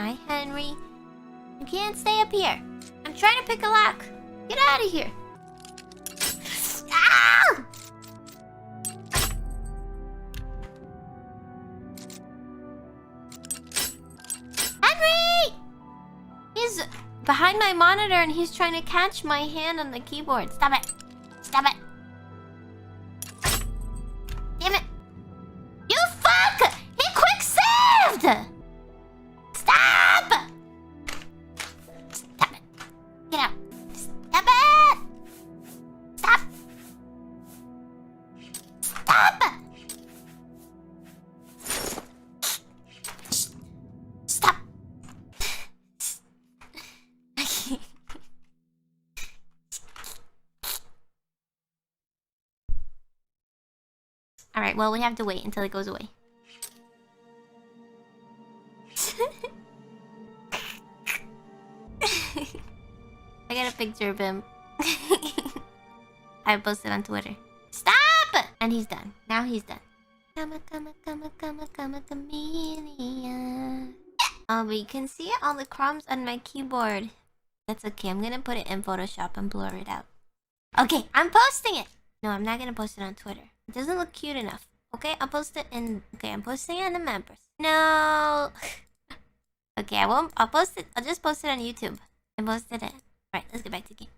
Hi, Henry. You can't stay up here. I'm trying to pick a lock. Get out of here. Ah! Henry! He's behind my monitor and he's trying to catch my hand on the keyboard. Stop it. Stop it. Damn it. You fuck! He quick saved! Stop! Stop it. Get out. Stop it! Stop! Stop! Stop! Alright, well, we have to wait until it goes away. I got a picture of him. I posted on Twitter. Stop! And he's done. Now he's done. Chameleon. Oh, but you can see all the crumbs on my keyboard. That's okay. I'm gonna put it in Photoshop and blur it out. Okay, I'm posting it. No, I'm not gonna post it on Twitter. It doesn't look cute enough. Okay, I'll post it in... Okay, I'm posting it in the members. No! Okay, I won't... I'll post it... I'll just post it on YouTube. And post it in. Alright, let's get back to the game.